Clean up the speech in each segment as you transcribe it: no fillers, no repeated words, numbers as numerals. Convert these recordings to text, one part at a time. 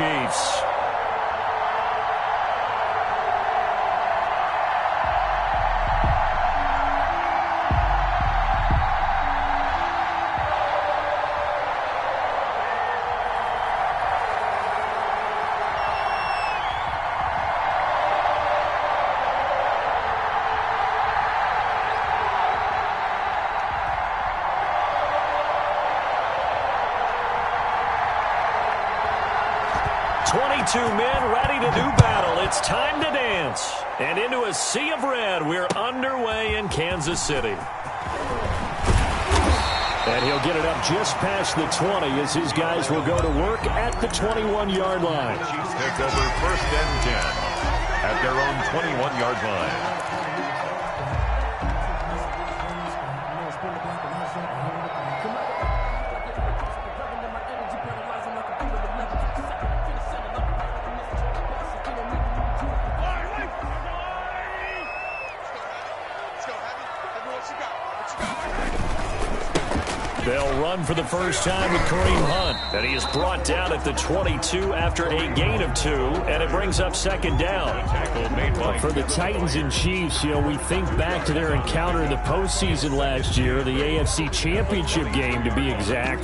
Chiefs. Two men ready to do battle. It's time to dance. And into a sea of red, we're underway in Kansas City. And he'll get it up just past the 20 as his guys will go to work at the 21-yard line. Chiefs take over 1st and 10 at their own 21-yard line. They'll run for the first time with Kareem Hunt. And he is brought down at the 22 after a gain of 2. And it brings up 2nd down. For the Titans and Chiefs, we think back to their encounter in the postseason last year, the AFC Championship game to be exact.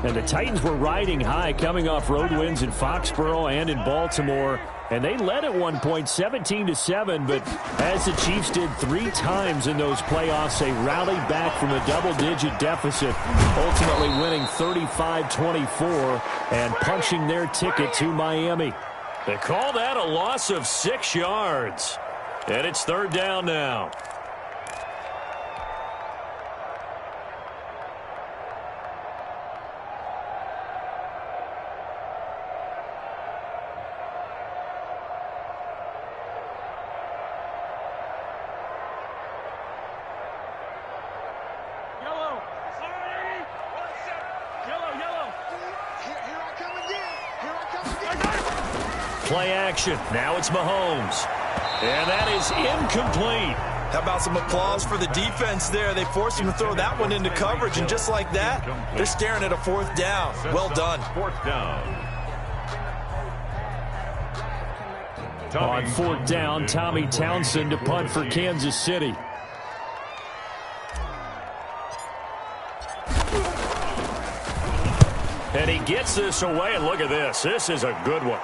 And the Titans were riding high, coming off road wins in Foxborough and in Baltimore. And they led at one point 17-7, but as the Chiefs did 3 times in those playoffs, they rallied back from a double-digit deficit, ultimately winning 35-24 and punching their ticket to Miami. They call that a loss of 6 yards. And it's 3rd down now. Play action. Now it's Mahomes. And that is incomplete. How about some applause for the defense there? They forced him to throw that one into coverage, and just like that, they're staring at a 4th down. Well done. 4th down. On 4th down, Tommy Townsend to punt for Kansas City. And he gets this away, and look at this. This is a good one.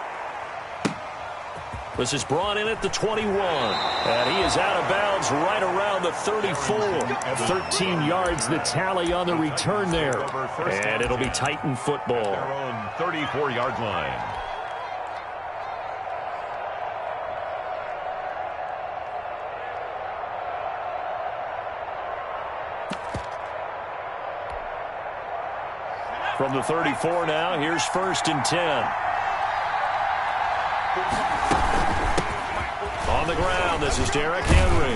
This is brought in at the 21. And he is out of bounds right around the 34. 13 yards the tally on the return there. And it'll be Titan football. Their own 34-yard line. From the 34 now, here's 1st and 10. On the ground, this is Derrick Henry.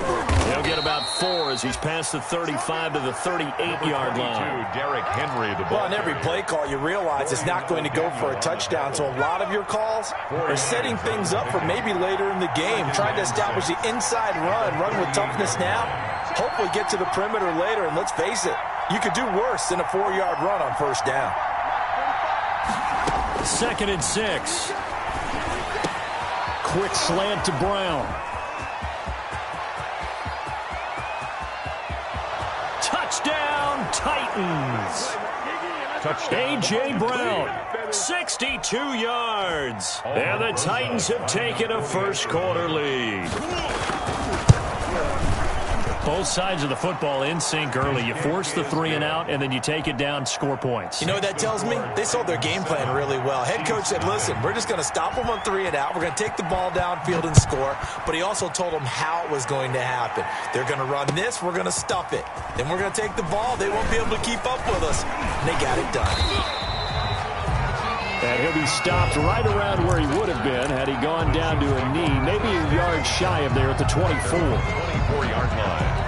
He'll get about 4 as he's past the 35 to the 38-yard line. Derrick Henry, the ball. Well, on every play call, you realize it's not going to go for a touchdown. So a lot of your calls are setting things up for maybe later in the game, trying to establish the inside run with toughness now. Hopefully get to the perimeter later, and let's face it, you could do worse than a 4-yard run on 1st down. 2nd and 6. Quick slant to Brown. Touchdown, Titans. Touchdown. A.J. Brown, 62 yards. And the Titans have taken a first-quarter lead. Both sides of the football in sync early. You force the 3-and-out, and then you take it down, score points. You know what that tells me? They sold their game plan really well. Head coach said, listen, we're just going to stop them on 3-and-out. We're going to take the ball downfield and score. But he also told them how it was going to happen. They're going to run this. We're going to stuff it. Then we're going to take the ball. They won't be able to keep up with us. And they got it done. And he'll be stopped right around where he would have been had he gone down to a knee, maybe a yard shy of there at the 24. 24-yard line.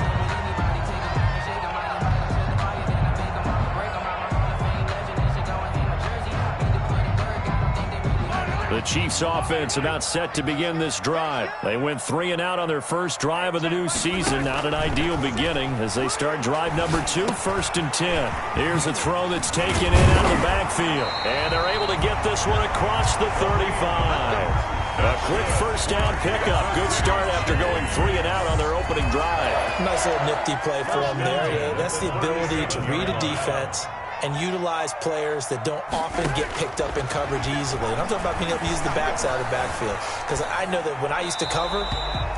The Chiefs offense about set to begin this drive. They went 3 and out on their first drive of the new season. Not an ideal beginning as they start drive number 2, 1st and 10. Here's a throw that's taken in out of the backfield. And they're able to get this one across the 35. A quick first down pickup. Good start after going 3 and out on their opening drive. Nice little nifty play for them there. Yeah, that's the ability to read a defense and utilize players that don't often get picked up in coverage easily. And I'm talking about being able to use the backside of the backfield. Because I know that when I used to cover,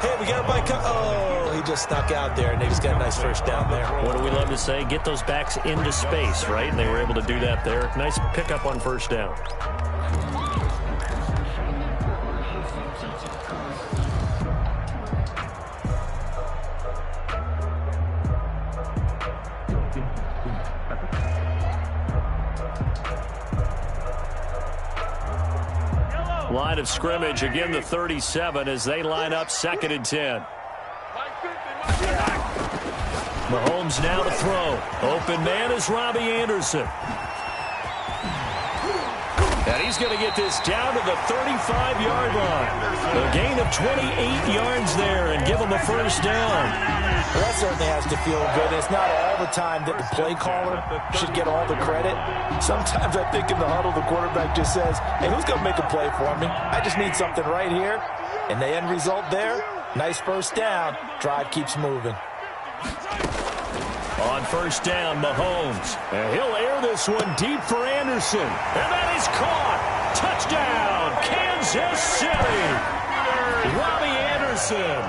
hey, we got a bike. Oh, he just snuck out there, and they just got a nice first down there. What do we love to say? Get those backs into space, right? And they were able to do that there. Nice pickup on first down. Line of scrimmage, again the 37 as they line up 2nd and 10. Mahomes now to throw. Open man is Robbie Anderson. And he's going to get this down to the 35-yard line. A gain of 28 yards there and give him a first down. Well, that certainly has to feel good. It's not all the time that the play caller should get all the credit. Sometimes I think in the huddle, the quarterback just says, hey, who's going to make a play for me? I just need something right here. And the end result there, nice first down. Drive keeps moving. On first down, Mahomes. And he'll air this one deep for Anderson. And that is caught. Touchdown, Kansas City. Robbie Anderson.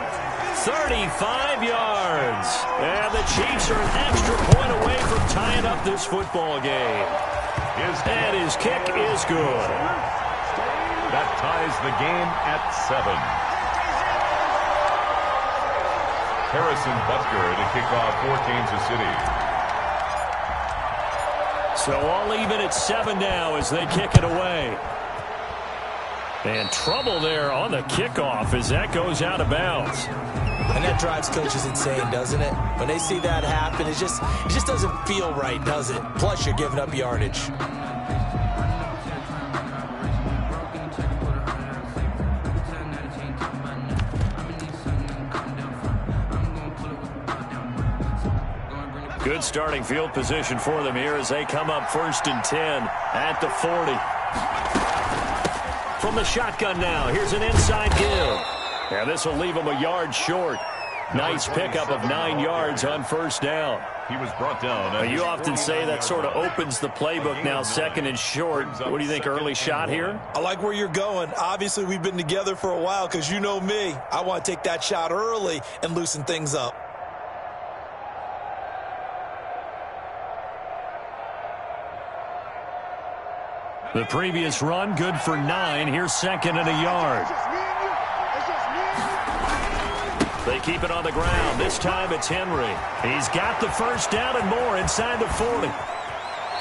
35 yards. And the Chiefs are an extra point away from tying up this football game. And his kick is good. That ties the game at 7. Harrison Butker to kick off for Kansas City. So all even at 7 now as they kick it away. And trouble there on the kickoff as that goes out of bounds. And that drives coaches insane, doesn't it? When they see that happen, it just doesn't feel right, does it? Plus, you're giving up yardage. Good starting field position for them here as they come up 1st and 10 at the 40. From the shotgun now, here's an inside give. And this will leave him a yard short. Nice pickup of 9 yards on first down. He was brought down. You often say that sort of opens the playbook now, 2nd and short. What do you think, early shot here? I like where you're going. Obviously, we've been together for a while because you know me. I want to take that shot early and loosen things up. The previous run, good for 9. Here's 2nd and a yard. They keep it on the ground. This time it's Henry. He's got the first down and more inside the 40.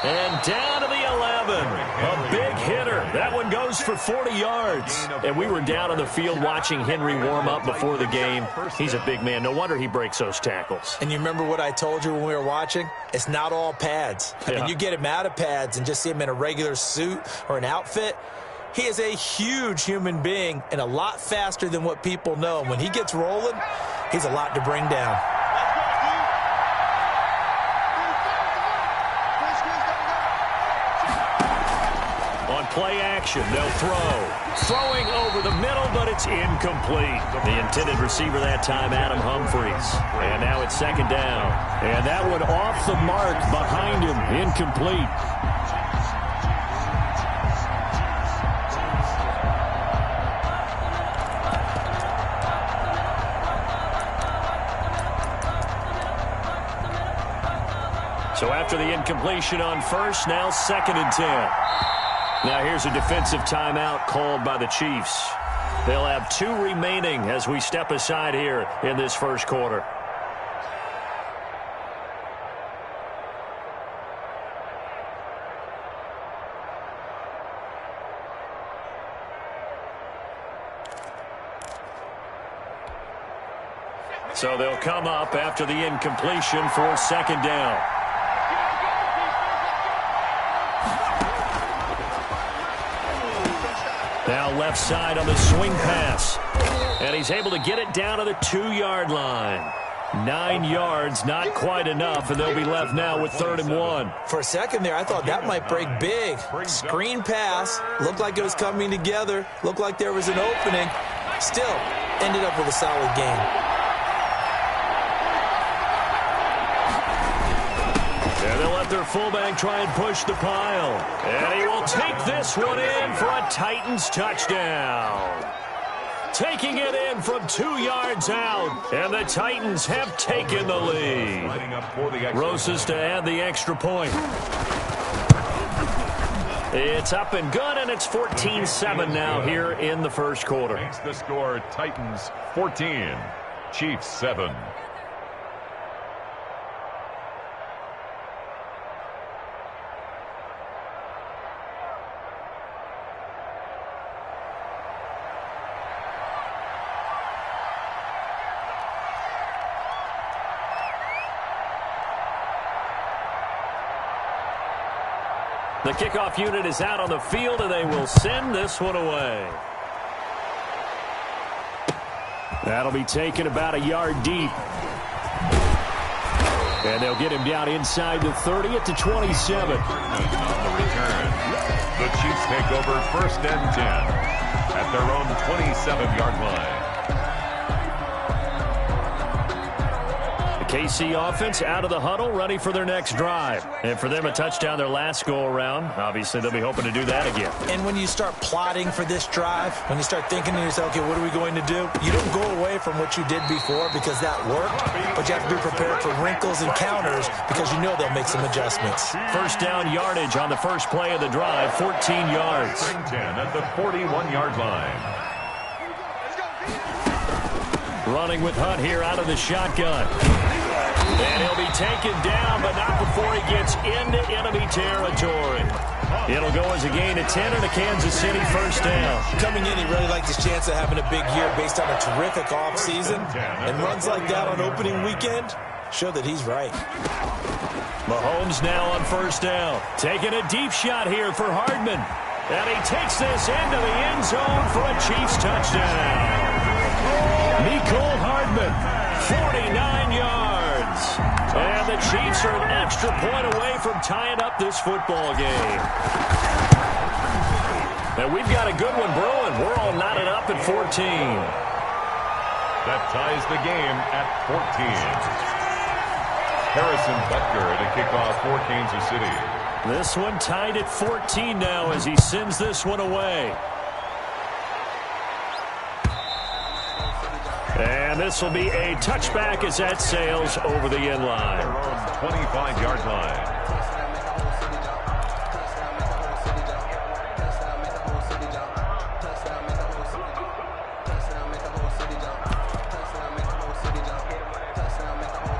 And down to the 11. A big hitter. That one goes for 40 yards. And we were down on the field watching Henry warm up before the game. He's a big man. No wonder he breaks those tackles. And you remember what I told you when we were watching? It's not all pads. I mean, you get him out of pads and just see him in a regular suit or an outfit. He is a huge human being and a lot faster than what people know. When he gets rolling, he's a lot to bring down. On play action, they'll throw. Throwing over the middle, but it's incomplete. The intended receiver that time, Adam Humphries. And now it's 2nd down. And that one off the mark behind him, incomplete. So after the incompletion on first, now 2nd and 10. Now here's a defensive timeout called by the Chiefs. They'll have 2 remaining as we step aside here in this first quarter. So they'll come up after the incompletion for 2nd down. Now left side on the swing pass. And he's able to get it down to the 2-yard line. 9 yards, not quite enough, and they'll be left now with 3rd and 1. For a second there, I thought that might break big. Screen pass. Looked like it was coming together. Looked like there was an opening. Still, ended up with a solid game. And they'll let their fullback try and push the pile. And he will take this one in for a Titans touchdown. Taking it in from 2 yards out, and the Titans have taken the lead. Rosas to add the extra point. It's up and good, and it's 14-7 now here in the first quarter. Makes the score Titans 14, Chiefs 7. The kickoff unit is out on the field, and they will send this one away. That'll be taken about a yard deep. And they'll get him down inside the 30 at the 27. On the return, the Chiefs take over 1st and 10 at their own 27-yard line. KC offense out of the huddle, ready for their next drive. And for them, a touchdown their last go-around. Obviously, they'll be hoping to do that again. And when you start plotting for this drive, when you start thinking to yourself, okay, what are we going to do? You don't go away from what you did before because that worked, but you have to be prepared for wrinkles and counters because you know they'll make some adjustments. First down yardage on the first play of the drive, 14 yards. 10 at the 41-yard line. Running with Hunt here out of the shotgun. And he'll be taken down, but not before he gets into enemy territory. It'll go as a gain of 10 and a Kansas City first down. Coming in, he really liked his chance of having a big year based on a terrific offseason. And runs like that on opening weekend show that he's right. Mahomes now on first down. Taking a deep shot here for Hardman. And he takes this into the end zone for a Chiefs touchdown. Mecole Hardman, 49 yards. And the Chiefs are an extra point away from tying up this football game. And we've got a good one brewing. We're all knotted up at 14. That ties the game at 14. Harrison Butker to kick off for Kansas City. This one tied at 14 now as he sends this one away. And this will be a touchback as that sails over the end line. 25-yard line.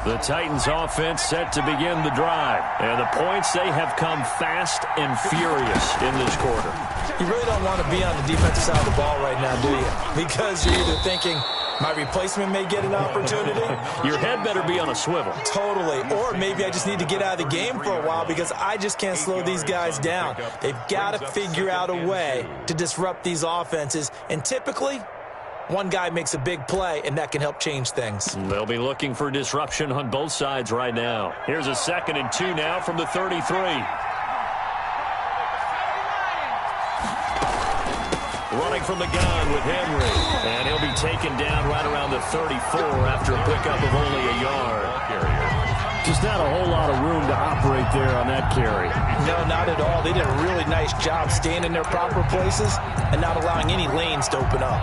The Titans offense set to begin the drive. And the points, they have come fast and furious in this quarter. You really don't want to be on the defensive side of the ball right now, do you? Because you're either thinking, my replacement may get an opportunity. Your head better be on a swivel. Totally. Or maybe I just need to get out of the game for a while because I just can't slow these guys down. They've got to figure out a way to disrupt these offenses. And typically, one guy makes a big play, and that can help change things. They'll be looking for disruption on both sides right now. Here's a 2nd and 2 now from the 33. Running from the gun with Henry. And he'll be taken down right around the 34 after a pickup of only a yard. Just not a whole lot of room to operate there on that carry. No, not at all. They did a really nice job staying in their proper places and not allowing any lanes to open up.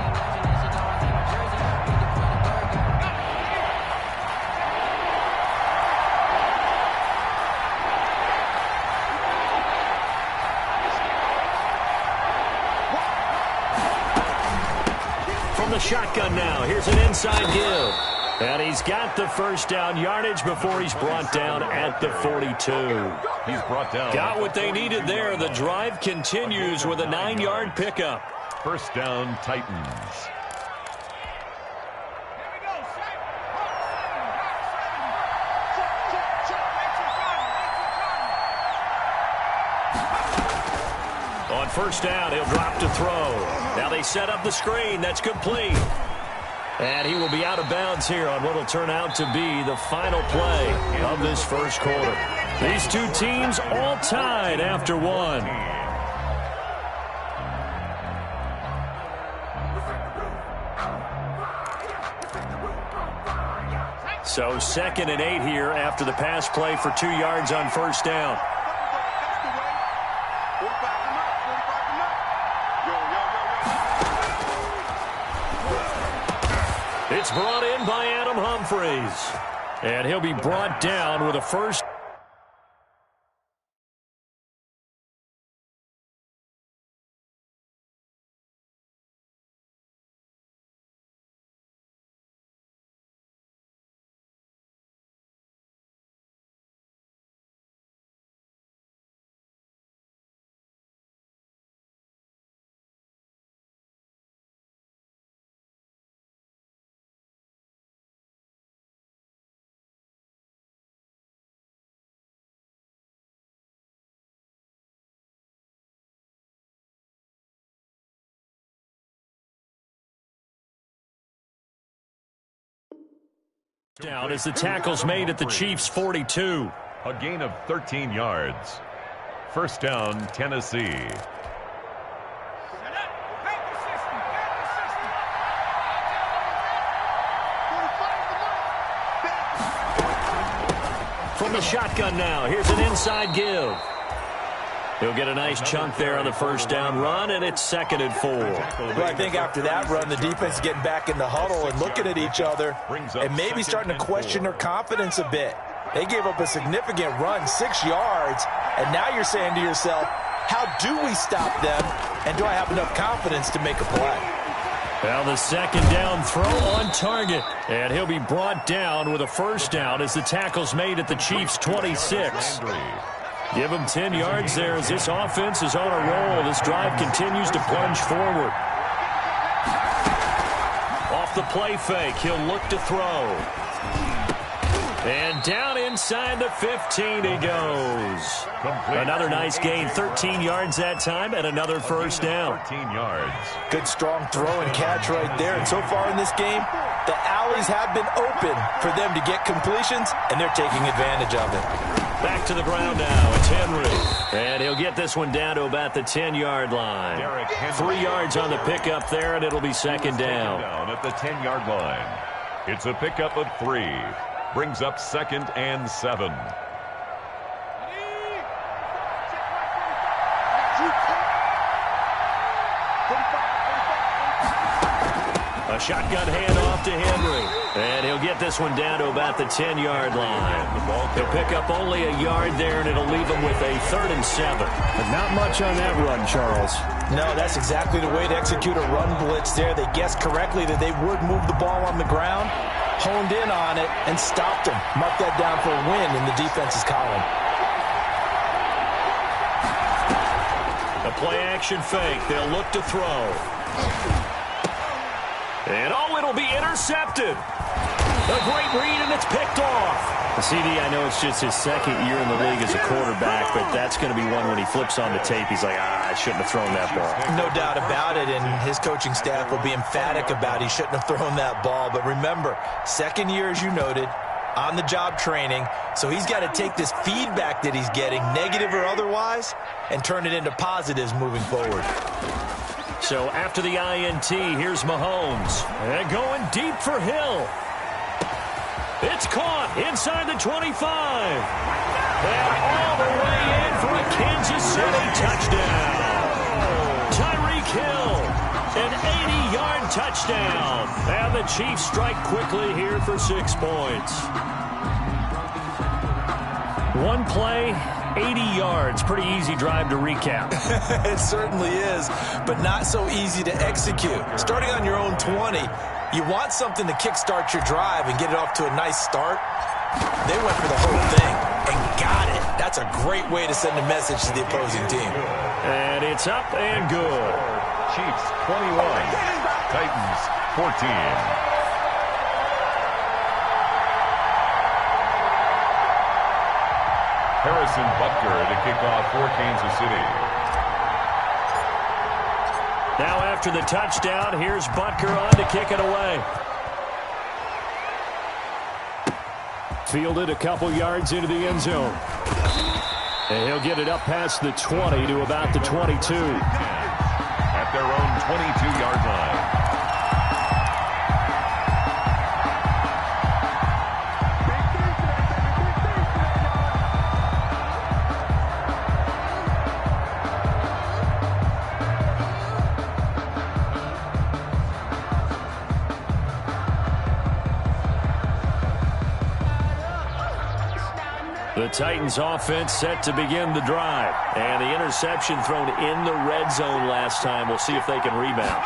The shotgun now. Here's an inside give. And he's got the first down yardage before he's brought down at the 42. He's brought down. Got what they needed there. The drive continues with a 9-yard pickup. First down, Titans. first down. He'll drop to throw. Now they set up the screen. That's complete. And he will be out of bounds here on what will turn out to be the final play of this first quarter. These two teams all tied after one. So 2nd and 8 here after the pass play for 2 yards on first down. It's brought in by Adam Humphries. And he'll be brought down with a first. Down as the tackle's made at the Chiefs' 42. A gain of 13 yards. First down, Tennessee. From the shotgun now, here's an inside give. He'll get a nice chunk there on the first down run, and it's 2nd and 4. Well, I think after that run, the defense is getting back in the huddle and looking at each other and maybe starting to question their confidence a bit. They gave up a significant run, 6 yards, and now you're saying to yourself, how do we stop them, and do I have enough confidence to make a play? Well, the 2nd down throw on target, and he'll be brought down with a first down as the tackle's made at the Chiefs' 26. Give him 10 yards there as this offense is on a roll. This drive continues to plunge forward. Off the play fake, he'll look to throw. And down inside the 15 he goes. Another nice gain, 13 yards that time, and another first down. 13 yards. Good strong throw and catch right there. And so far in this game, the alleys have been open for them to get completions, and they're taking advantage of it. Back to the ground now. It's Henry. And he'll get this one down to about the 10-yard line. 3 yards on the pickup there, and it'll be 2nd down. At the 10-yard line. It's a pickup of 3. Brings up 2nd and 7. A shotgun handoff to Henry. And he'll get this one down to about the 10-yard line. He'll pick up only a yard there, and it'll leave him with a 3rd and 7. But not much on that run, Charles. No, that's exactly the way to execute a run blitz there. They guessed correctly that they would move the ball on the ground, honed in on it, and stopped them. Mark that down for a win in the defense's column. A play-action fake. They'll look to throw. And, it'll be intercepted. A great read, and it's picked off. CD, I know it's just his 2nd year in the league as a quarterback, but that's going to be one when he flips on the tape. He's like, I shouldn't have thrown that ball. No doubt about it, and his coaching staff will be emphatic about he shouldn't have thrown that ball. But remember, 2nd year, as you noted, on-the-job training, so he's got to take this feedback that he's getting, negative or otherwise, and turn it into positives moving forward. So after the INT, here's Mahomes. And going deep for Hill. It's caught inside the 25. And all the way in for a Kansas City touchdown. Tyreek Hill, an 80-yard touchdown. And the Chiefs strike quickly here for 6 points. One play, 80 yards. Pretty easy drive to recap. It certainly is, but not so easy to execute. Starting on your own 20, you want something to kickstart your drive and get it off to a nice start. They went for the whole thing and got it. That's a great way to send a message to the opposing team. And it's up and good. Chiefs 21, Titans 14. Harrison Butker to kick off for Kansas City. Now after the touchdown, here's Butker on to kick it away. Fielded a couple yards into the end zone. And he'll get it up past the 20 to about the 22. At their own 22-yard line. The Titans offense set to begin the drive. And the interception thrown in the red zone last time. We'll see if they can rebound.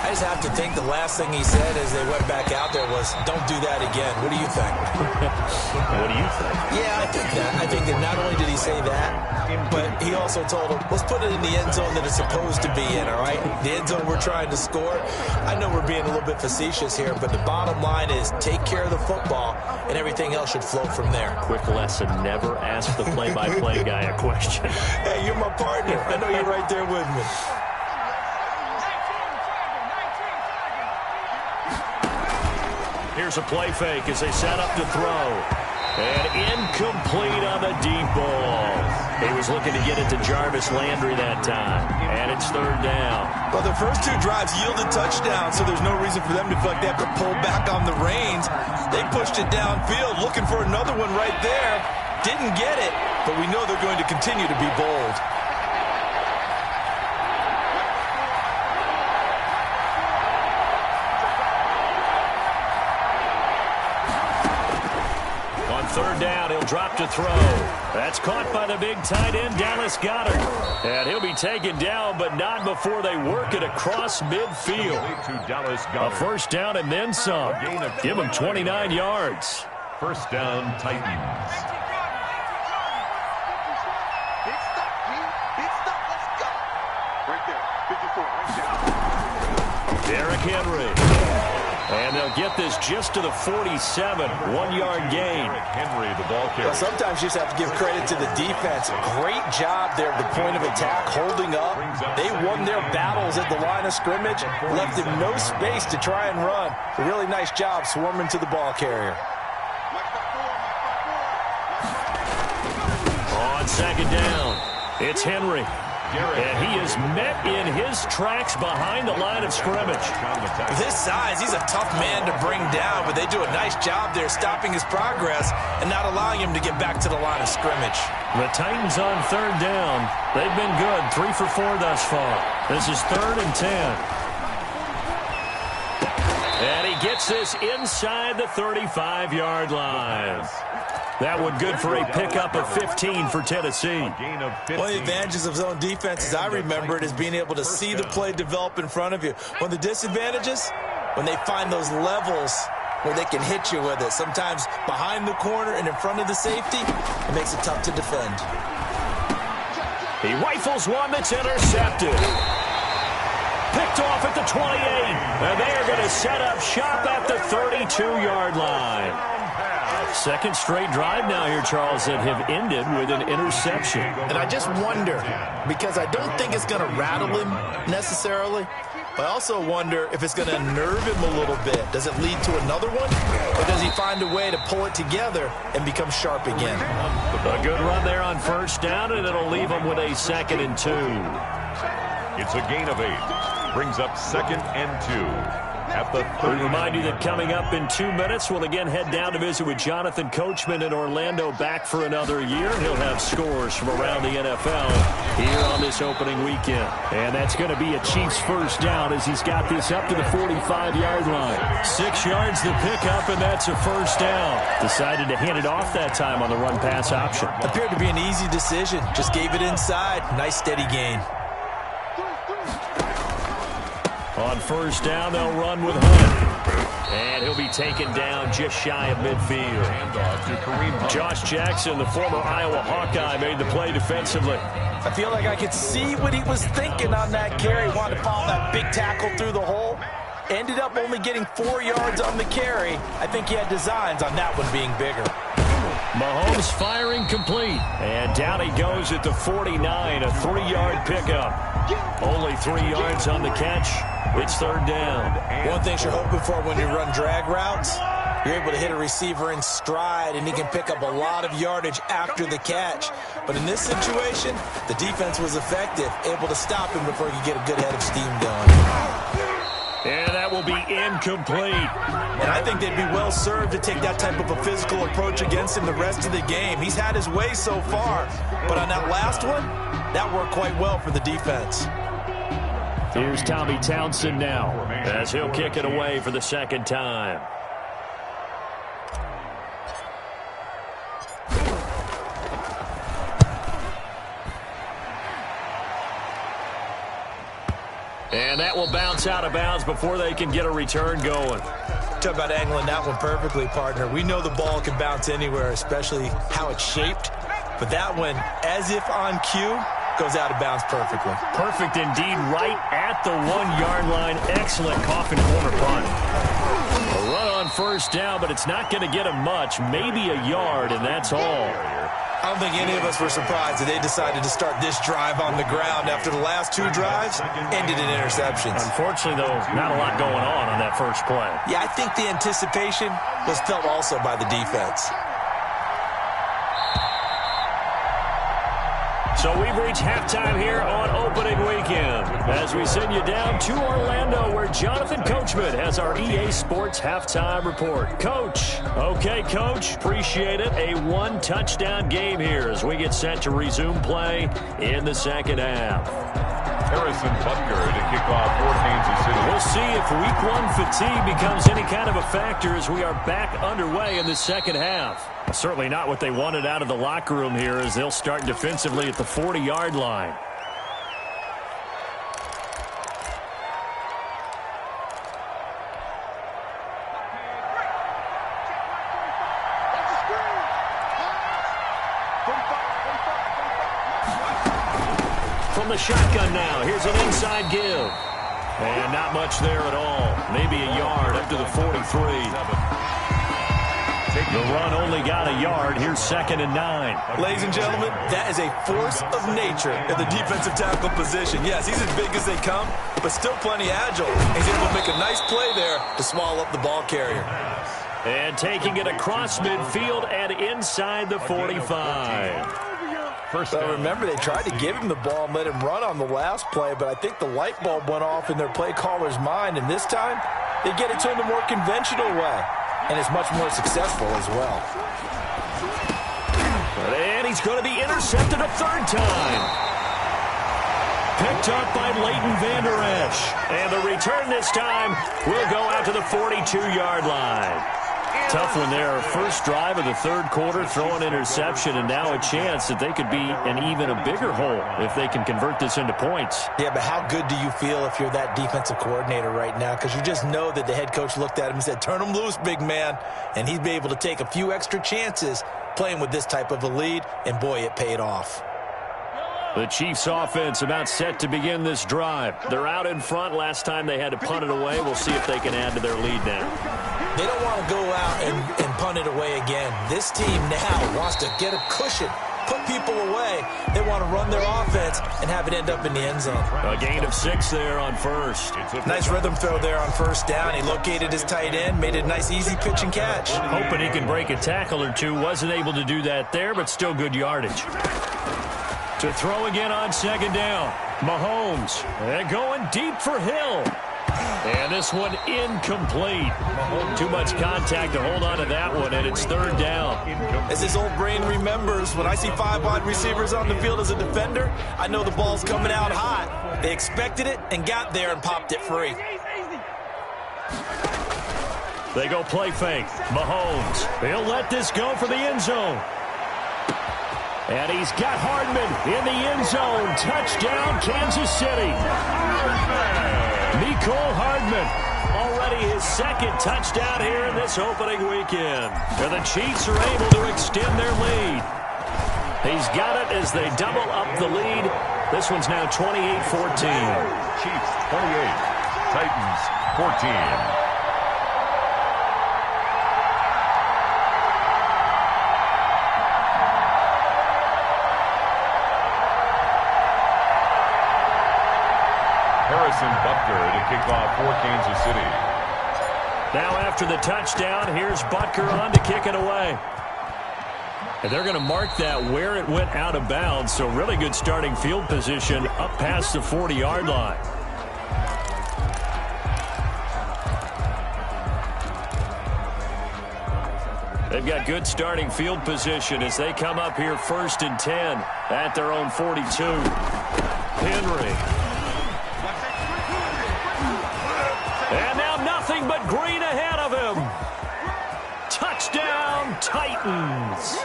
I just have to think the last thing he said as they went back out there was, don't do that again. What do you think? What do you think? Yeah, I think that. I think that not only did he say that, but he also told him, let's put it in the end zone that it's supposed to be in, all right? The end zone we're trying to score. I know we're being a little bit facetious here, but the bottom line is take care of the football, and everything else should flow from there. Quick lesson, never ask the play-by-play guy a question. Hey, you're my partner. I know you're right there with me. Here's a play fake as they set up to throw. And incomplete on the deep ball. He was looking to get it to Jarvis Landry that time. And it's third down. Well, the first two drives yielded touchdowns, so there's no reason for them to feel like they have to pull back on the reins. They pushed it downfield, looking for another one right there. Didn't get it, but we know they're going to continue to be bold. Third down, he'll drop to throw. That's caught by the big tight end, Dallas Goedert. And he'll be taken down, but not before they work it across midfield. A first down and then some. Give him 29 yards. First down, Titans. Derrick Henry. And they'll get this just to the 47, 1-yard gain. Henry, the ball carrier. Well, sometimes you just have to give credit to the defense. Great job there at the point of attack, holding up. They won their battles at the line of scrimmage, left them no space to try and run. A really nice job swarming to the ball carrier. On second down, it's Henry. And he is met in his tracks behind the line of scrimmage. With his size, he's a tough man to bring down, but they do a nice job there stopping his progress and not allowing him to get back to the line of scrimmage. The Titans on third down. They've been good, 3 for 4 thus far. This is 3rd and 10. And he gets this inside the 35-yard line. That one good for a pickup of 15 for Tennessee. One of the advantages of zone defense, as I remember it, is being able to see the play develop in front of you. One of the disadvantages, when they find those levels where they can hit you with it. Sometimes behind the corner and in front of the safety, it makes it tough to defend. He rifles one that's intercepted. Picked off at the 28. And they are going to set up shop at the 32-yard line. Second straight drive now here, Charles, that have ended with an interception. And I just wonder, because I don't think it's going to rattle him necessarily, but I also wonder if it's going to unnerve him a little bit. Does it lead to another one? Or does he find a way to pull it together and become sharp again? A good run there on first down, and it'll leave him with a 2nd and 2. It's a gain of 8. Brings up 2nd and 2. At the 30. We remind you that coming up in 2 minutes, we'll again head down to visit with Jonathan Coachman in Orlando, back for another year. He'll have scores from around the NFL here on this opening weekend. And that's going to be a Chiefs first down as he's got this up to the 45-yard line. 6 yards the pickup, and that's a first down. Decided to hand it off that time on the run-pass option. Appeared to be an easy decision. Just gave it inside. Nice steady gain. On first down, they'll run with Hunt. And he'll be taken down just shy of midfield. Handoff to Kareem Hunt. Josh Jackson, the former Iowa Hawkeye, made the play defensively. I feel like I could see what he was thinking on that carry. Wanted to follow that big tackle through the hole. Ended up only getting 4 yards on the carry. I think he had designs on that one being bigger. Mahomes firing complete. And down he goes at the 49, a 3-yard pickup. Only 3 yards on the catch. It's third down. One thing you're hoping for when you run drag routes, you're able to hit a receiver in stride, and he can pick up a lot of yardage after the catch. But in this situation, the defense was effective, able to stop him before he could get a good head of steam going. And that will be incomplete. And I think they'd be well served to take that type of a physical approach against him the rest of the game. He's had his way so far, but on that last one, that worked quite well for the defense. Here's Tommy Townsend now, as he'll kick it away for the second time. And that will bounce out of bounds before they can get a return going. Talk about angling that one perfectly, partner. We know the ball can bounce anywhere, especially how it's shaped. But that one, as if on cue, goes out of bounds perfectly. Perfect indeed, right at the 1-yard line. Excellent coffin corner punt. A run on first down, but it's not going to get him much. Maybe a yard, and that's all. I don't think any of us were surprised that they decided to start this drive on the ground after the last 2 drives ended in interceptions. Unfortunately, though, not a lot going on that first play. Yeah, I think the anticipation was felt also by the defense. So we've reached halftime here on opening weekend as we send you down to Orlando where Jonathan Coachman has our EA Sports halftime report. Coach. Okay, Coach. Appreciate it. A 1-touchdown game here as we get set to resume play in the second half. Harrison Butker to kick off for Kansas City. We'll see if week 1 fatigue becomes any kind of a factor as we are back underway in the second half. Certainly not what they wanted out of the locker room here as they'll start defensively at the 40-yard line. From the shotgun now, here's an inside give. And not much there at all. Maybe a yard up to the 43. The run only got a yard. Here's 2nd and 9. Ladies and gentlemen, that is a force of nature in the defensive tackle position. Yes, he's as big as they come, but still plenty agile. He's able to make a nice play there to swallow up the ball carrier. And taking it across midfield and inside the 45. Well, remember, they tried to give him the ball and let him run on the last play, but I think the light bulb went off in their play caller's mind, and this time they get it to him the more conventional way. And it's much more successful as well. And he's going to be intercepted a 3rd time. Picked up by Leighton Vander Esch. And the return this time will go out to the 42-yard line. Tough one there. First drive of the 3rd quarter, throw an interception, and now a chance that they could be in even a bigger hole if they can convert this into points. Yeah, but how good do you feel if you're that defensive coordinator right now? Because you just know that the head coach looked at him and said, turn him loose, big man. And he'd be able to take a few extra chances playing with this type of a lead, and boy, it paid off. The Chiefs offense about set to begin this drive. They're out in front. Last time they had to punt it away. We'll see if they can add to their lead now. They don't want to go out and punt it away again. This team now wants to get a cushion, put people away. They want to run their offense and have it end up in the end zone. A gain of 6 there on first. Nice rhythm throw there on first down. He located his tight end, made it a nice easy pitch and catch. Hoping he can break a tackle or two. Wasn't able to do that there, but still good yardage. To throw again on 2nd down. Mahomes. And going deep for Hill. And this one incomplete. Too much contact to hold on to that one, and it's 3rd down. As his old brain remembers, when I see 5 wide receivers on the field as a defender, I know the ball's coming out hot. They expected it and got there and popped it free. They go play fake. Mahomes. He'll let this go for the end zone. And he's got Hardman in the end zone. Touchdown, Kansas City. Mecole Hardman, already his 2nd touchdown here in this opening weekend. And the Chiefs are able to extend their lead. He's got it as they double up the lead. This one's now 28-14. Chiefs 28, Titans 14. Harrison Butker to kick off for Kansas City. Now after the touchdown, here's Butker on to kick it away. And they're going to mark that where it went out of bounds, so really good starting field position up past the 40-yard line. They've got good starting field position as they come up here 1st and 10 at their own 42. Henry. And now nothing but green ahead of him. Touchdown, Titans.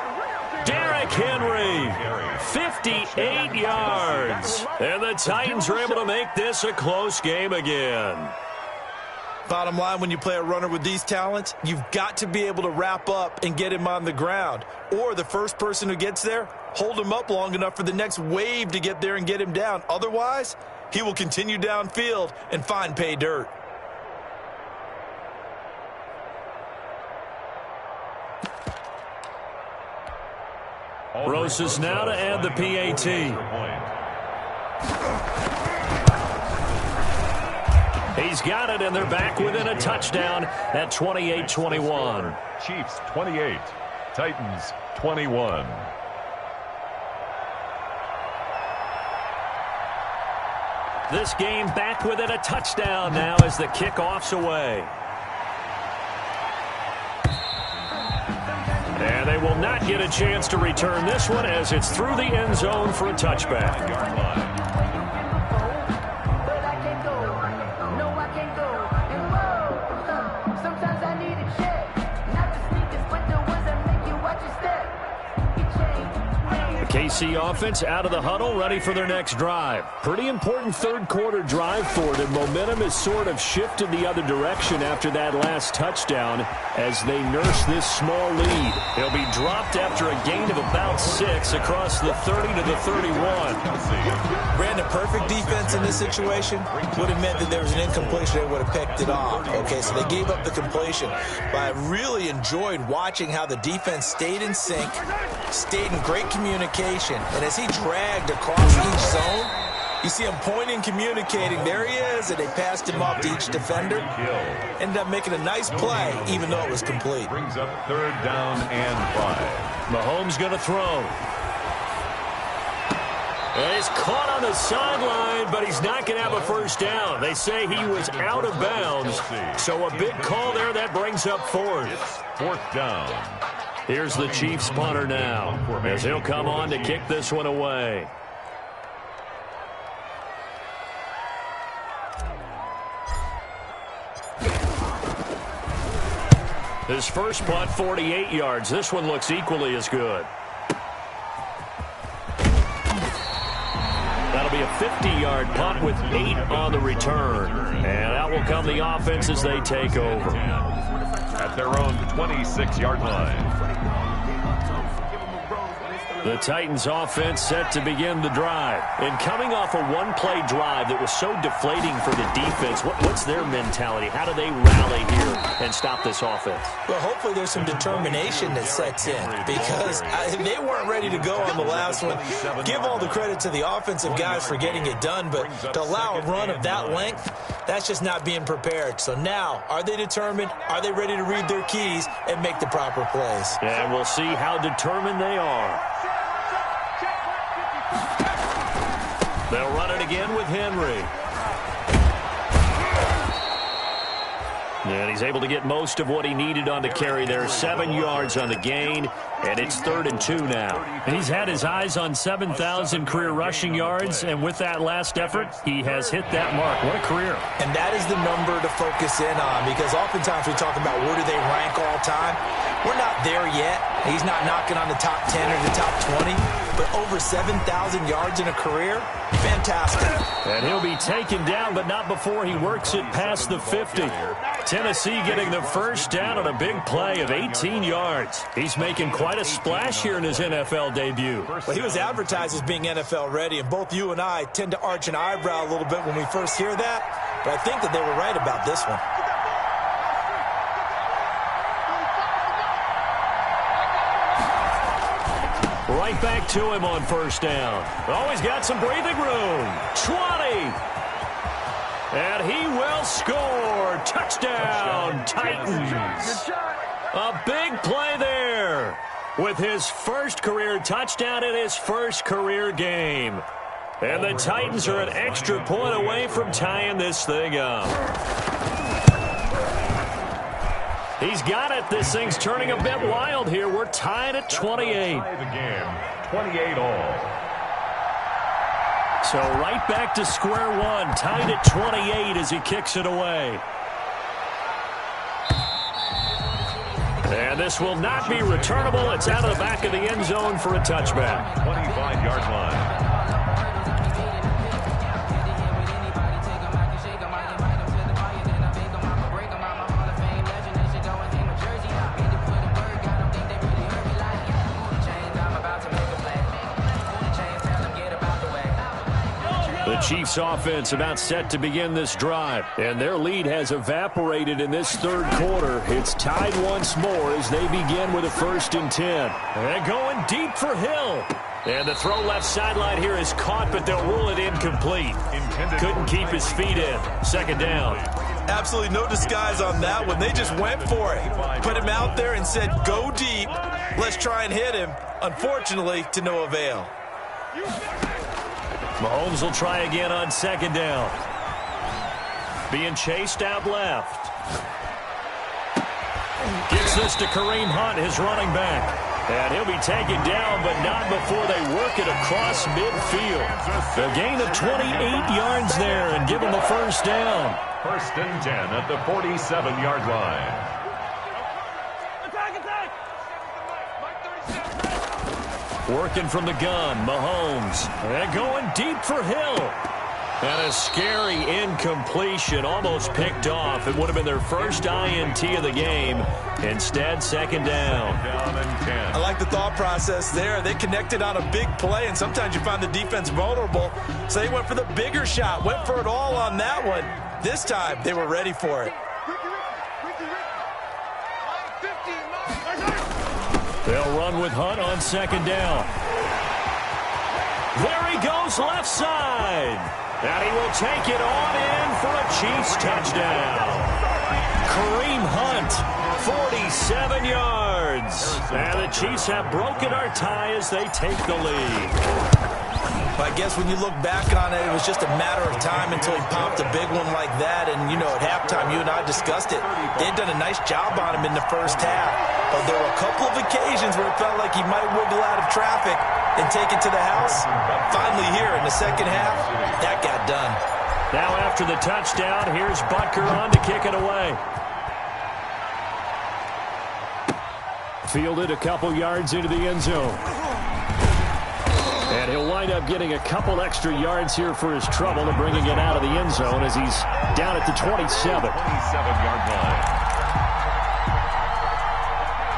Derrick Henry, 58 yards. And the Titans are able to make this a close game again. Bottom line, when you play a runner with these talents, you've got to be able to wrap up and get him on the ground. Or the first person who gets there, hold him up long enough for the next wave to get there and get him down. Otherwise, he will continue downfield and find pay dirt. Roses now to add the PAT. He's got it, and they're back within a touchdown at 28-21. Chiefs 28, Titans 21. This game back within a touchdown now as the kickoff's away. And they will not get a chance to return this one as it's through the end zone for a touchback. KC offense out of the huddle, ready for their next drive. Pretty important third-quarter drive for them. Momentum has sort of shifted the other direction after that last touchdown as they nurse this small lead. He'll be dropped after a gain of about 6 across the 30 to the 31. Brandon, perfect defense in this situation would have meant that there was an incompletion. They would have picked it off. Okay, so they gave up the completion. But I really enjoyed watching how the defense stayed in sync, stayed in great communication. And as he dragged across each zone, you see him pointing, communicating. There he is, and they passed him off to each defender. Ended up making a nice play, even though it was complete. Brings up 3rd down and 5. Mahomes going to throw. And he's caught on the sideline, but he's not going to have a first down. They say he was out of bounds. So a big call there that brings up 4th. It's 4th down. Here's the Chiefs punter now as he'll come on to kick this one away. His first punt, 48 yards. This one looks equally as good. That'll be a 50-yard punt with 8 on the return. And out will come the offense as they take over. At their own 26-yard line. The Titans offense set to begin the drive. And coming off a one-play drive that was so deflating for the defense, what's their mentality? How do they rally here and stop this offense? Well, hopefully there's some determination that sets in because they weren't ready to go on the last one. Give all the credit to the offensive guys for getting it done, but to allow a run of that length, that's just not being prepared. So now, are they determined? Are they ready to read their keys and make the proper plays? And we'll see how determined they are. They'll run it again with Henry. And he's able to get most of what he needed on the carry there. 7 yards on the gain, and it's 3rd and 2 now. And he's had his eyes on 7,000 career rushing yards, and with that last effort, he has hit that mark. What a career. And that is the number to focus in on because oftentimes we talk about where do they rank all time. We're not there yet. He's not knocking on the top 10 or the top 20, but over 7,000 yards in a career, fantastic. And he'll be taken down, but not before he works it past the 50. Tennessee getting the first down on a big play of 18 yards. He's making quite a splash here in his NFL debut. Well, he was advertised as being NFL ready, and both you and I tend to arch an eyebrow a little bit when we first hear that, but I think that they were right about this one. Right back to him on first down. Oh, he's got some breathing room. 20. And he will score. Touchdown, Titans. A big play there with his first career touchdown in his first career game. And the Titans are an extra point away from tying this thing up. He's got it. This thing's turning a bit wild here. We're tied at 28. The game, 28 all. So right back to square one, tied at 28 as he kicks it away. And this will not be returnable. It's out of the back of the end zone for a touchback. 25-yard line. The Chiefs offense about set to begin this drive, and their lead has evaporated in this third quarter. It's tied once more as they begin with a 1st and 10. And going deep for Hill. And the throw left sideline here is caught, but they'll rule it incomplete. Couldn't keep his feet in. 2nd down. Absolutely no disguise on that one. They just went for it. Put him out there and said, go deep. Let's try and hit him. Unfortunately, to no avail. Mahomes will try again on 2nd down. Being chased out left. Gets this to Kareem Hunt, his running back. And he'll be taken down, but not before they work it across midfield. A gain of 28 yards there and give him the 1st down. 1st and 10 at the 47-yard line. Working from the gun, Mahomes. And going deep for Hill. And a scary incompletion, almost picked off. It would have been their first INT of the game. Instead, 2nd down. I like the thought process there. They connected on a big play, and sometimes you find the defense vulnerable. So they went for the bigger shot, went for it all on that one. This time, they were ready for it. They'll run with Hunt on 2nd down. There he goes left side. And he will take it on in for a Chiefs touchdown. Kareem Hunt, 47 yards. And the Chiefs have broken our tie as they take the lead. I guess when you look back on it, it was just a matter of time until he popped a big one like that. And, you know, at halftime, you and I discussed it. They'd done a nice job on him in the first half. But there were a couple of occasions where it felt like he might wiggle out of traffic and take it to the house. Finally here in the second half, that got done. Now after the touchdown, here's Butker on to kick it away. Fielded a couple yards into the end zone. And he'll wind up getting a couple extra yards here for his trouble and bringing it out of the end zone as he's down at the 27. 27-yard line.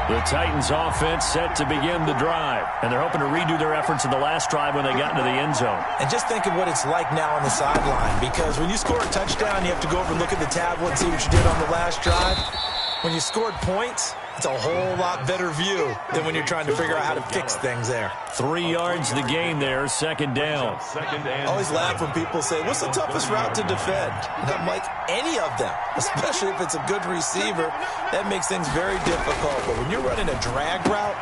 The Titans offense set to begin the drive. And they're hoping to redo their efforts in the last drive when they got into the end zone. And just think of what it's like now on the sideline. Because when you score a touchdown, you have to go over and look at the tablet and see what you did on the last drive. When you scored points, it's a whole lot better view than when you're trying to figure out how to fix things there. 3 yards the gain there, 2nd down. I always laugh when people say, what's the toughest route to defend? And I'm like, any of them, especially if it's a good receiver. That makes things very difficult. But when you're running a drag route,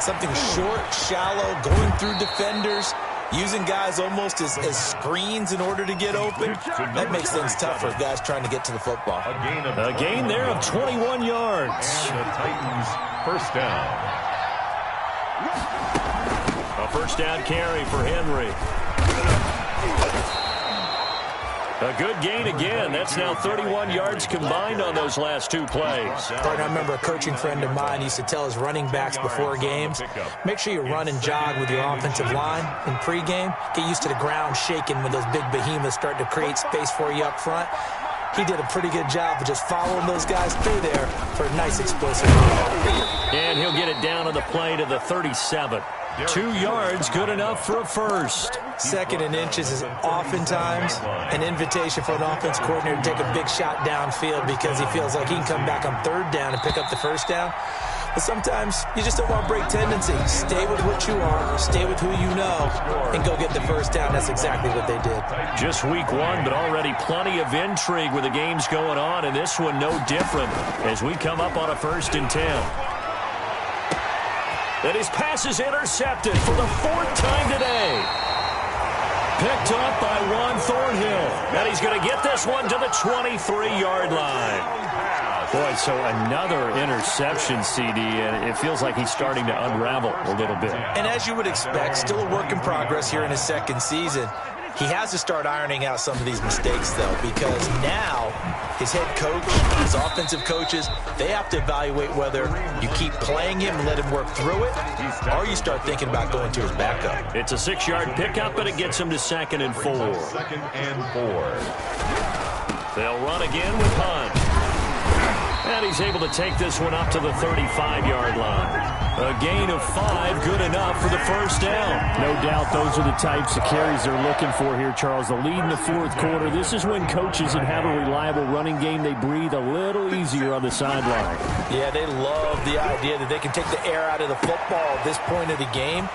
something short, shallow, going through defenders, using guys almost as screens in order to get open, that makes things tough for guys trying to get to the football. A gain there of 21 yards. And the Titans, 1st down. A 1st down carry for Henry. A good gain again. That's now 31 yards combined on those last 2 plays. I remember a coaching friend of mine used to tell his running backs before games, make sure you run and jog with your offensive line in pregame. Get used to the ground shaking when those big behemoths start to create space for you up front. He did a pretty good job of just following those guys through there for a nice explosive run. And he'll get it down on the play to the 37. 2 yards, good enough for a first. 2nd and inches is oftentimes an invitation for an offense coordinator to take a big shot downfield because he feels like he can come back on 3rd down and pick up the 1st down. But sometimes you just don't want to break tendency. Stay with what you are, stay with who you know, and go get the first down. That's exactly what they did. Just week one, but already plenty of intrigue with the games going on, and this one no different as we come up on a 1st and 10. And his pass is intercepted for the 4th time today. Picked up by Juan Thornhill. And he's going to get this one to the 23-yard line. Boy, so another interception, CD, and it feels like he's starting to unravel a little bit. And as you would expect, still a work in progress here in his 2nd season. He has to start ironing out some of these mistakes, though, because now his head coach, his offensive coaches, they have to evaluate whether you keep playing him and let him work through it, or you start thinking about going to his backup. It's a 6-yard pickup, but it gets him to 2nd and 4. 2nd and 4. They'll run again with Hunt. And he's able to take this one up to the 35-yard line. A gain of 5, good enough for the first down. No doubt those are the types of carries they're looking for here, Charles. The lead in the 4th quarter. This is when coaches that have a reliable running game, they breathe a little easier on the sideline. Yeah, they love the idea that they can take the air out of the football at this point of the game.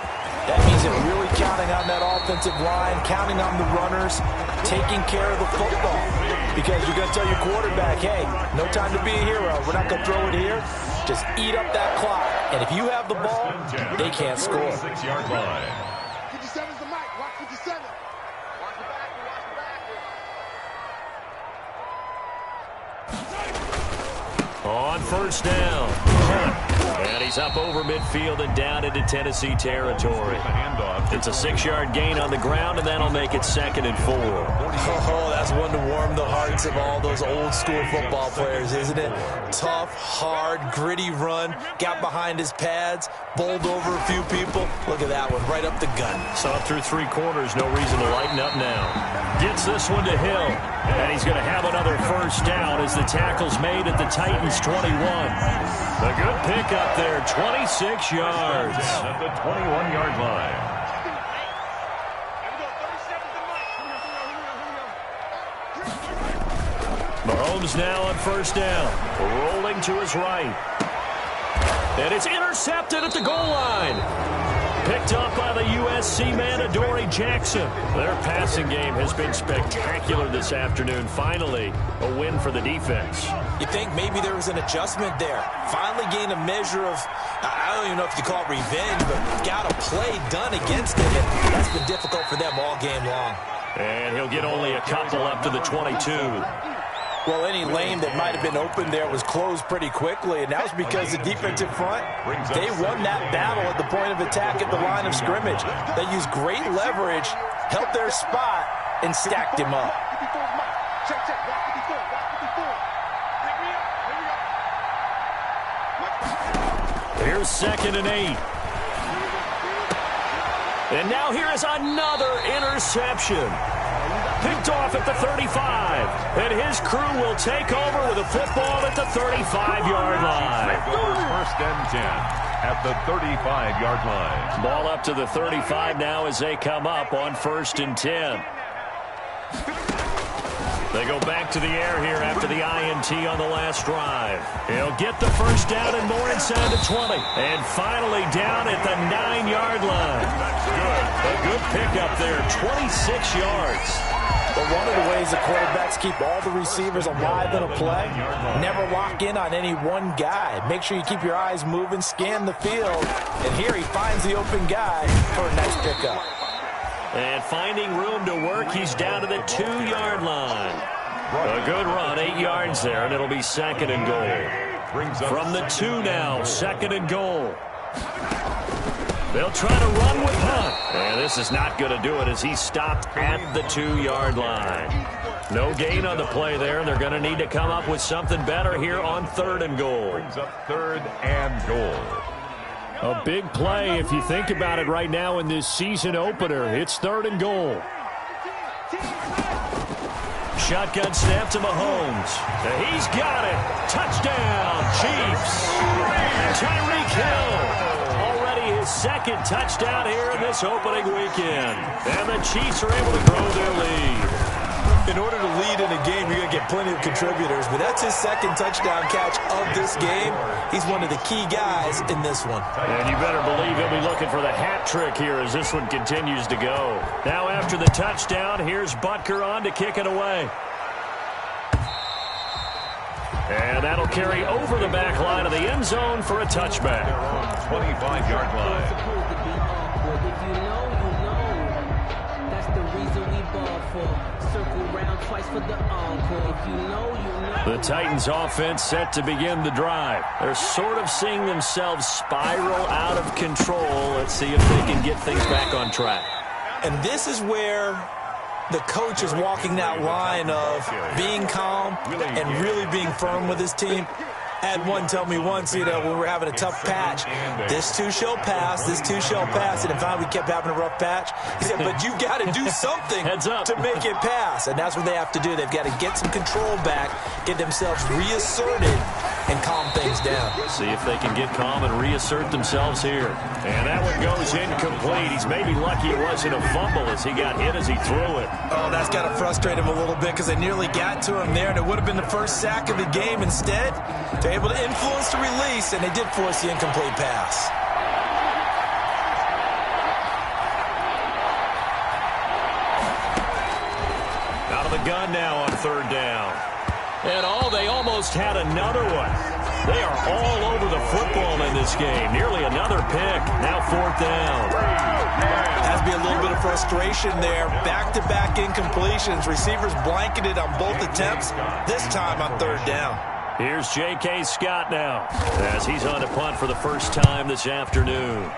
That means they're really counting on that offensive line, counting on the runners, taking care of the football. Because you're going to tell your quarterback, hey, no time to be a hero. We're not going to throw it here. Just eat up that clock. And if you have the ball, they can't score. 6-yard line. 57's the mic. Watch 57. Watch the back. Watch the back. On 1st down. And he's up over midfield and down into Tennessee territory. It's a 6-yard gain on the ground, and that'll make it 2nd and 4. Oh, that's one to warm the hearts of all those old-school football players, isn't it? Tough, hard, gritty run. Got behind his pads, bowled over a few people. Look at that one, right up the gut. So up through 3 quarters, no reason to lighten up now. Gets this one to Hill, and he's going to have another first down as the tackle's made at the Titans' 21. A good pickup there, 26 yards. At the 21-yard line. Mahomes now on 1st down, rolling to his right. And it's intercepted at the goal line. Picked up by the USC man, Adoree Jackson. Their passing game has been spectacular this afternoon. Finally, a win for the defense. You think maybe there was an adjustment there. Finally gained a measure of, I don't even know if you call it revenge, but got a play done against it. And that's been difficult for them all game long. And he'll get only a couple up to the 22. Well, any lane that might have been open there was closed pretty quickly, and that was because the defensive front, they won that battle at the point of attack at the line of scrimmage. They used great leverage, held their spot, and stacked him up. Here's 2nd and 8. And now here is another interception. Picked off at the 35. And his crew will take over with a football at the 35-yard line. 1st and 10 at the 35-yard line. Ball up to the 35 now as they come up on 1st and 10. They go back to the air here after the INT on the last drive. He'll get the first down and more inside the 20. And finally down at the 9-yard line. A good pickup there, 26 yards. But one of the ways the quarterbacks keep all the receivers alive in a play, never lock in on any one guy. Make sure you keep your eyes moving, scan the field. And here he finds the open guy for a nice pickup. And finding room to work, he's down to the 2-yard line. A good run, 8 yards there, and it'll be 2nd and goal. From the 2 now, 2nd and goal. They'll try to run with Hunt. And this is not going to do it as he's stopped at the 2-yard line. No gain on the play there, and they're going to need to come up with something better here on 3rd and goal. Brings up 3rd and goal. A big play if you think about it right now in this season opener. It's 3rd and goal. Shotgun snap to Mahomes. He's got it. Touchdown, Chiefs. Tyreek Hill. Already his 2nd touchdown here in this opening weekend. And the Chiefs are able to grow their lead. In order to lead in a game, you're going to get plenty of contributors, but that's his second touchdown catch of this game. He's one of the key guys in this one. And you better believe he'll be looking for the hat trick here as this one continues to go. Now after the touchdown, here's Butker on to kick it away. And that'll carry over the back line of the end zone for a touchback. 25-yard line. If you know, that's the reason we ball for. Circle round twice for the encore. If you know. The Titans offense set to begin the drive. They're sort of seeing themselves spiral out of control. Let's see if they can get things back on track. And this is where the coach is walking that line of being calm and really being firm with his team. I had one tell me once, when we were having a tough patch, this too shall pass, this too shall pass. And finally we kept having a rough patch. He said, but you got to do something to make it pass. And that's what they have to do. They've got to get some control back, get themselves reasserted, and calm things down. See if they can get calm and reassert themselves here. And that one goes incomplete. He's maybe lucky it wasn't a fumble as he got hit as he threw it. Oh, that's got to frustrate him a little bit because they nearly got to him there, and it would have been the first sack of the game. Instead, they're able to influence the release, and they did force the incomplete pass. Out of the gun now on third down. And they almost had another one. They are all over the football in this game. Nearly another pick. Now fourth down. Has to be a little bit of frustration there. Back-to-back incompletions. Receivers blanketed on both attempts, this time on third down. Here's J.K. Scott now as he's on to punt for the first time this afternoon.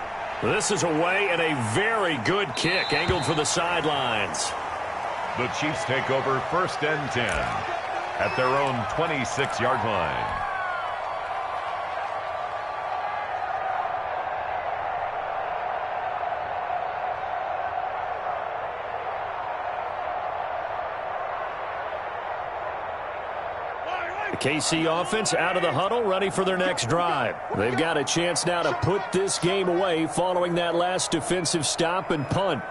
This is away and a very good kick angled for the sidelines. The Chiefs take over first and 10 at their own 26-yard line. The KC offense out of the huddle, ready for their next drive. They've got a chance now to put this game away following that last defensive stop and punt.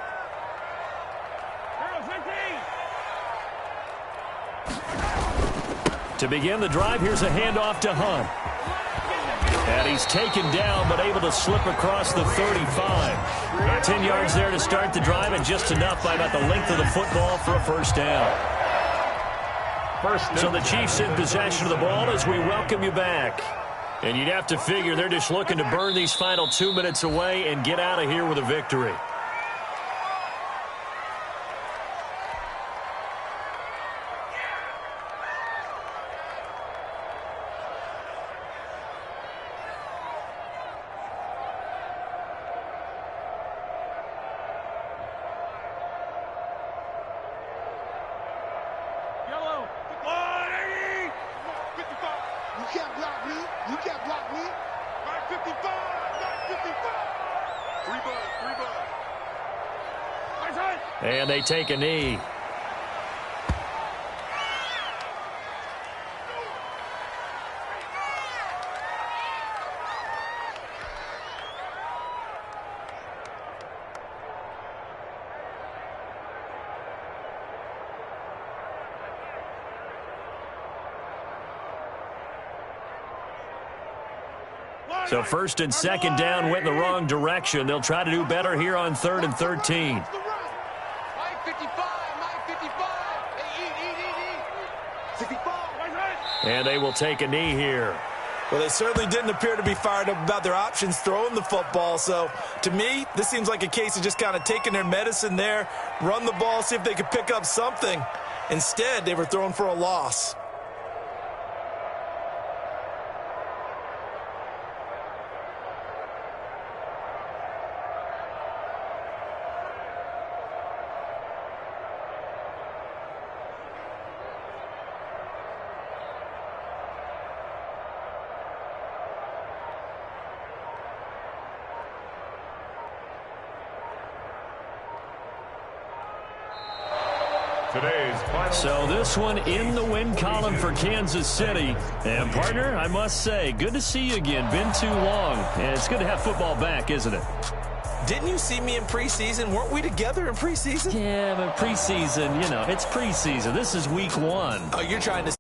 To begin the drive, here's a handoff to Hunt. And he's taken down, but able to slip across the 35. 10 yards there to start the drive, and just enough by about the length of the football for a first down. So the Chiefs in possession of the ball as we welcome you back. And you'd have to figure they're just looking to burn these final 2 minutes away and get out of here with a victory. And they take a knee. So first and second down went in the wrong direction. They'll try to do better here on 3rd and 13. And they will take a knee here. Well, they certainly didn't appear to be fired up about their options throwing the football. So, to me, this seems like a case of just kind of taking their medicine there, run the ball, see if they could pick up something. Instead, they were throwing for a loss. So this one in the win column for Kansas City. And, partner, I must say, good to see you again. Been too long. And it's good to have football back, isn't it? Didn't you see me in preseason? Weren't we together in preseason? Yeah, but preseason, you know, it's preseason. This is week 1. Oh, you're trying to